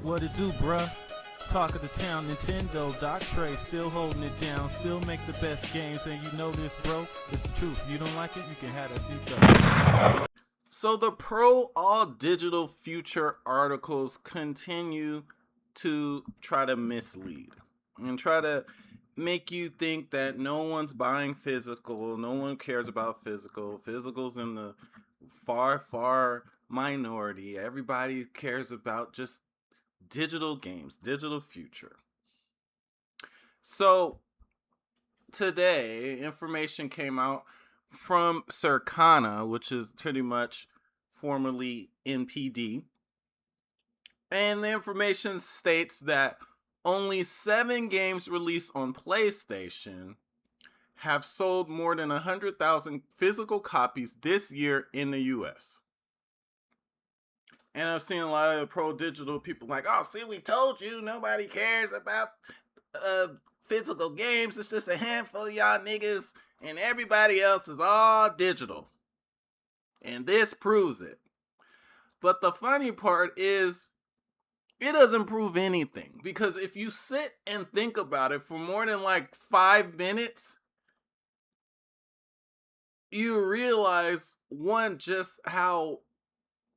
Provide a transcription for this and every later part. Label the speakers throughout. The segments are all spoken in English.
Speaker 1: What it do, bruh? Talk of the town, Nintendo, Doc Trey, still holding it down, still make the best games, and you know this, bro. It's the truth. You don't like it, you can have that seatbelt.
Speaker 2: So the pro all digital future articles continue to try to mislead and try to make you think that no one's buying physical, no one cares about physical. Physical's in the far minority. Everybody cares about just digital games, digital future. So today, information came out from Circana, which is pretty much formerly NPD. And the information states that only 7 games released on PlayStation have sold more than 100,000 physical copies this year in the US. And I've seen a lot of pro digital people like, oh, see, we told you nobody cares about physical games. It's just a handful of y'all niggas, and everybody else is all digital. And this proves it. But the funny part is, it doesn't prove anything. Because if you sit and think about it for more than like 5 minutes, you realize, one, just how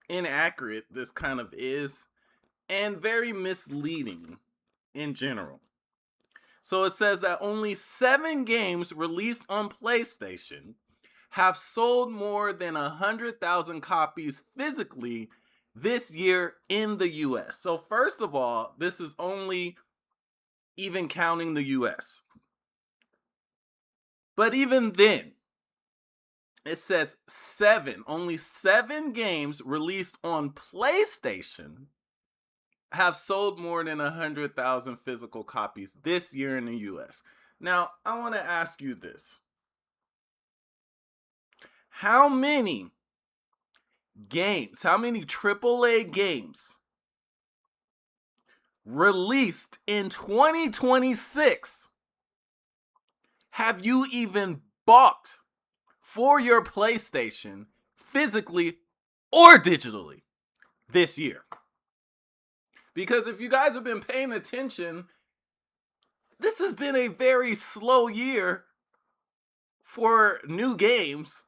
Speaker 2: inaccurate this kind of is, and very misleading in general. So it says that only 7 games released on PlayStation have sold more than 100,000 copies physically this year in the US. So first of all, this is only even counting the US. But even then, it says only 7 games released on PlayStation have sold more than 100,000 physical copies this year in the US. Now, I want to ask you this. How many games, how many AAA games released in 2026 have you even bought for your PlayStation physically or digitally this year? Because if you guys have been paying attention, this has been a very slow year for new games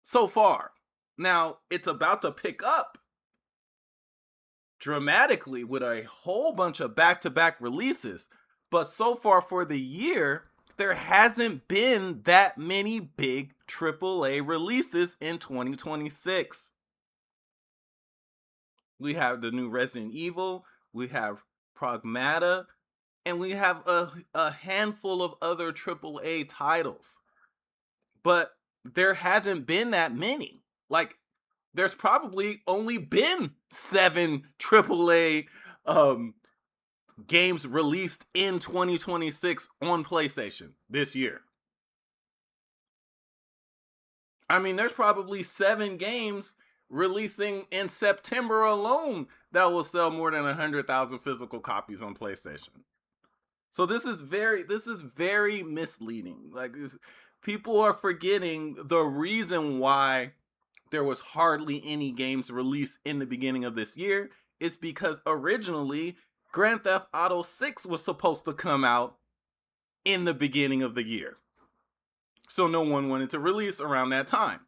Speaker 2: so far. Now, it's about to pick up dramatically with a whole bunch of back-to-back releases. But so far for the year, there hasn't been that many big AAA releases in 2026. We have the new Resident Evil, we have Pragmata, and we have a handful of other AAA titles. But there hasn't been that many. Like, there's probably only been 7 AAA games released in 2026 on PlayStation this year. I mean, there's probably 7 games releasing in September alone that will sell more than 100,000 physical copies on PlayStation. So this is very misleading. Like, people are forgetting the reason why there was hardly any games released in the beginning of this year is because originally Grand Theft Auto 6 was supposed to come out in the beginning of the year. So no one wanted to release around that time.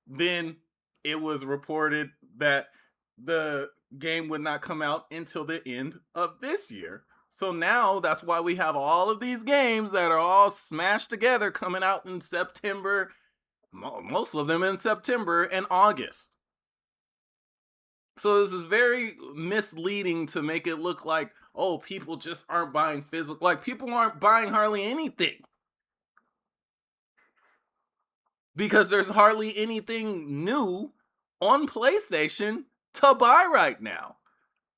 Speaker 2: Then it was reported that the game would not come out until the end of this year. So now that's why we have all of these games that are all smashed together coming out in September, most of them in September and August. So this is very misleading to make it look like, oh, people just aren't buying physical. Like, people aren't buying hardly anything. Because there's hardly anything new on PlayStation to buy right now.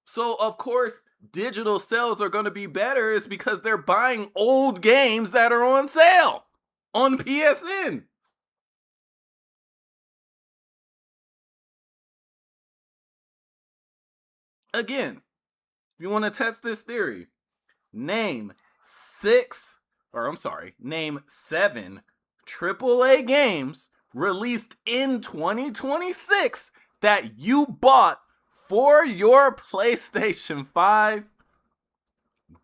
Speaker 2: So, of course, digital sales are going to be better is because they're buying old games that are on sale on PSN. Again, if you want to test this theory, name 7 AAA games released in 2026 that you bought for your PlayStation 5,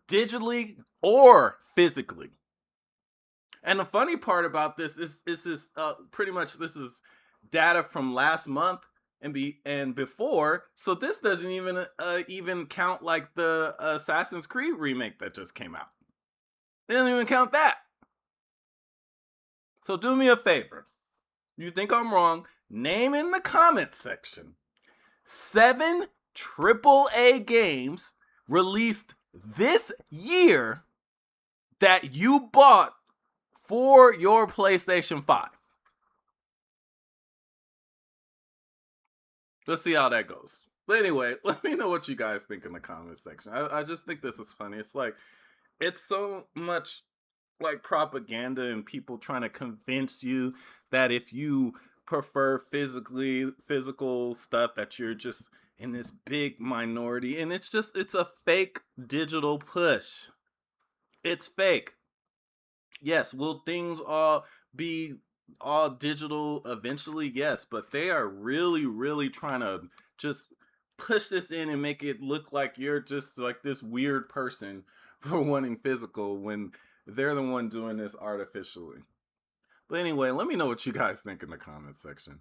Speaker 2: digitally or physically. And the funny part about this is pretty much this is data from last month and before. So this doesn't even count like the Assassin's Creed remake that just came out. It doesn't even count that. So do me a favor. You think I'm wrong? Name in the comments section 7 AAA games released this year that you bought for your PlayStation 5. Let's see how that goes. But anyway, let me know what you guys think in the comments section. I just think this is funny. It's like, it's so much like propaganda and people trying to convince you that if you prefer physical stuff that you're just in this big minority, and it's a fake digital push. It's fake. Yes, will things all be all digital eventually? Yes, but they are really trying to just push this in and make it look like you're just like this weird person for wanting physical when they're the one doing this artificially. But anyway, let me know what you guys think in the comments section.